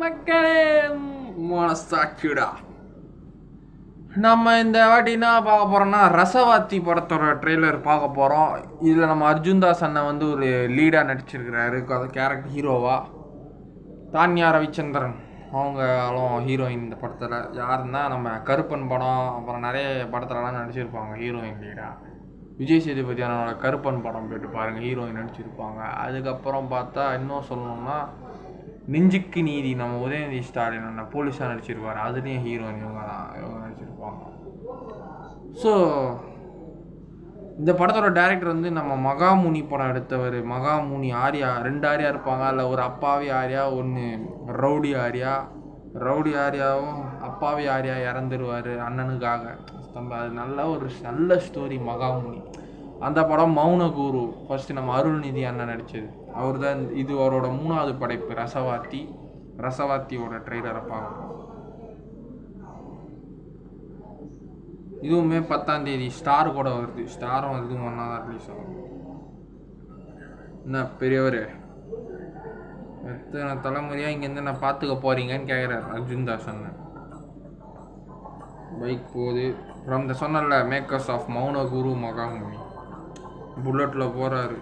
மக்களே மனசாட்சிடா. நம்ம இந்த வாட்டி என்ன பார்க்க போகிறோம்னா ரசவாத்தி படத்தோட ட்ரெய்லர் பார்க்க போகிறோம். இதில் நம்ம அர்ஜுன் தாஸ் அண்ணன் வந்து ஒரு லீடாக நடிச்சிருக்கிறாரு, அது கேரக்டர் ஹீரோவா. தான்யா ரவிச்சந்திரன் அவங்களும் ஹீரோயின் இந்த படத்தில். யாருன்னா நம்ம கருப்பன் படம் அப்புறம் நிறைய படத்துலலாம் நடிச்சிருப்பாங்க ஹீரோயின் லீடாக. விஜய் சேதுபதி அண்ணனோட கருப்பன் படம் போய்ட்டு பாருங்கள், ஹீரோயின் நடிச்சிருப்பாங்க. அதுக்கப்புறம் பார்த்தா இன்னும் சொல்லணும்னா நெஞ்சுக்கு நீதி நம்ம உதயநிதி ஸ்டாலின் அண்ணன் போலீஸாக நடிச்சிருப்பார், அதுலேயும் ஹீரோயின் இவங்க நடிச்சிருப்பாங்க. ஸோ இந்த படத்தோட டைரக்டர் வந்து நம்ம மகாமுனி படம் எடுத்தவர். மகாமுனி ஆர்யா, 2 ஆர்யா இருப்பாங்க. அதில் ஒரு அப்பாவி ஆர்யா, ஒன்று ரவுடி ஆர்யா. ரவுடி ஆர்யாவும் அப்பாவி ஆர்யா இறந்துருவார் அண்ணனுக்காக. அது நல்ல ஸ்டோரி மகாமுனி. அந்த படம் மௌனகுரு, ஃபஸ்ட்டு நம்ம அருள்நிதி அண்ணன் நடித்தது. அவர் தான் இது அவரோட 3வது படைப்பு ரசவாத்தி. ரசவாத்தியோட ட்ரெய்லரை பார்க்கணும். இதுவுமே 10ஆம் தேதி ஸ்டார் கூட வருது. ஸ்டாரும் இதுவும் ஒன்றா தான் ரிலீஸ் ஆகும். என்ன பெரியவர் எத்தனை தலைமுறையாக இங்கேருந்து நான் பார்த்துக்க போகிறீங்கன்னு கேட்குறாரு அர்ஜுன் தாஸ் அண்ணன். பைக் போகுது ஃப்ரம் த சொன்னல மேக்கர்ஸ் ஆஃப் மௌனகுரு மகாமுனி. புல்லட்டில் போகிறாரு,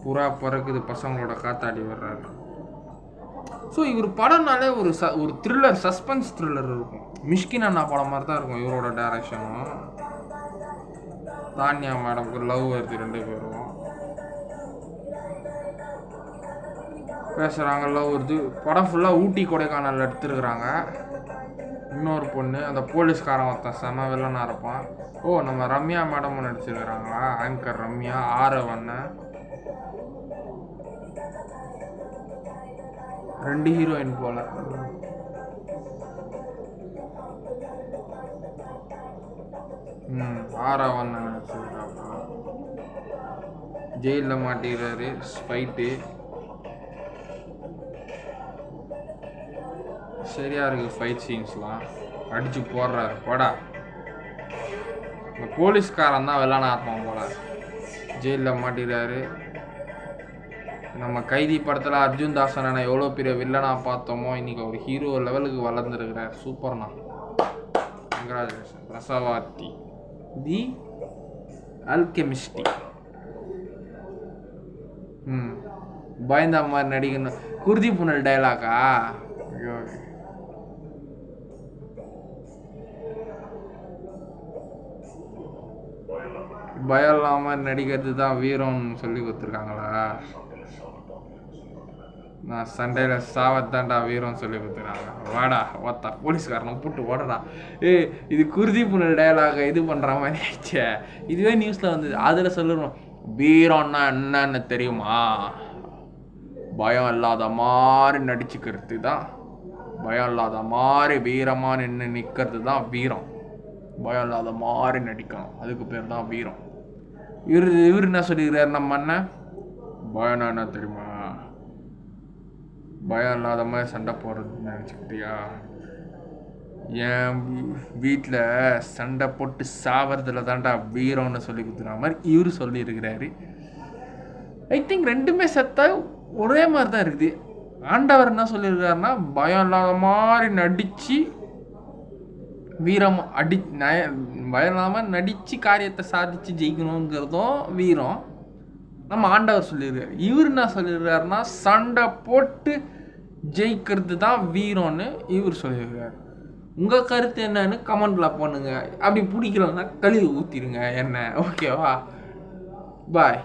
புறா பறக்குது, பசங்களோட காத்தாடி வர்றாரு. ஸோ இவர் படம்னாலே ஒரு த்ரில்லர், சஸ்பென்ஸ் த்ரில்லர் இருக்கும். மிஷ்கின் அண்ணா படம் மாதிரி தான் இருக்கும் இவரோட டைரக்ஷனும். தான்யா மேடம்க்கு லவ் வருது, 2 பேரும் பேசுகிறாங்க, லவ் வருது. படம் ஃபுல்லாக ஊட்டி கொடைக்கானல் எடுத்துருக்குறாங்க. இன்னொரு பொண்ணு, அந்த போலீஸ்காரன் ஒருத்தன் செம வில்லனாக இருப்பான். ஓ நம்ம ரம்யா மேடமும் நடிச்சிருக்கிறாங்களா, ஆங்கர் ரம்யா. ஆரவண்ண 2 ஹீரோயின் போல. ஆரவண்ண நடிச்சிருக்காங்க. ஜெயிலில் மாட்டிக்கிறாரு, ஃபைட்டு சரியாக இருக்குது. ஃபைட் சீன்ஸ்லாம் அடித்து போடுறாரு. படா இந்த போலீஸ்காரன் தான் வில்லனா இருப்பான் போல. ஜெயிலில் மாட்டிக்கிறாரு. நம்ம கைதி படத்தில் அர்ஜுன் தாஸ் அண்ணனை எவ்வளோ பெரிய வில்லனா பார்த்தோமோ, இன்றைக்கி ஒரு ஹீரோ லெவலுக்கு வளர்ந்துருக்கிறார். சூப்பர்ண்ணா, கங்க்ராச்சுலேஷன். ரசவாத்தி தி அல்கெமிஸ்டி. பயந்த மாதிரி நடிக்கணும். குருதி புனல் டைலாக்கா? ஐயோ, பயம் இல்லாமல் நடிக்கிறது தான் வீரம்னு சொல்லி கொடுத்துருக்காங்களா? நான் சண்டையில் சாவத்தாண்டா வீரம் சொல்லி கொடுத்துருக்காங்க. வாடா ஓத்தா போலீஸ்காரனை போட்டு ஓடடா. இது குருதி புனல் டயலாக இது பண்ணுற மாதிரி ஆயிடுச்சே. இதுவே நியூஸில் வந்தது. அதில் சொல்லணும், வீரம்னா என்னன்னு தெரியுமா? பயம் இல்லாத மாதிரி நடிச்சுக்கிறது தான். பயம் இல்லாத மாதிரி வீரமாக நிற்கிறது தான் வீரம். பயம் இல்லாத மாதிரி நடிக்கணும், அதுக்கு பேர் தான் வீரம். இவர் என்ன சொல்லிக்கிறார் நம்ம அண்ணன்? பயம்னா என்ன தெரியுமா? பயம் இல்லாத மாதிரி சண்டை போடுறதுன்னு நினச்சிக்கிட்டியா? என் வீட்டில் சண்டை போட்டு சாவறதுல தான்டா வீரம்னு சொல்லி கொடுத்துற மாதிரி இவர் சொல்லியிருக்கிறாரு. ஐ திங்க் 2மே செத்தா ஒரே மாதிரி தான் இருக்குது. ஆண்டவர் என்ன சொல்லியிருக்காருன்னா, பயம் இல்லாத மாதிரி நடித்து வீரம் பயம் இல்லாமல் நடித்து காரியத்தை சாதித்து ஜெயிக்கணுங்கிறதும் வீரம். நம்ம ஆண்டவர் சொல்லியிருக்காரு. இவர் என்ன சொல்லியிருக்காருன்னா, சண்டை போட்டு ஜெயிக்கிறது தான் வீரம்னு இவர் சொல்லியிருக்காரு. உங்கள் கருத்து என்னன்னு கமெண்டில் பண்ணுங்க. அப்படி பிடிக்கலன்னா கழுவி ஊற்றிடுங்க என்ன. ஓகேவா? பாய்.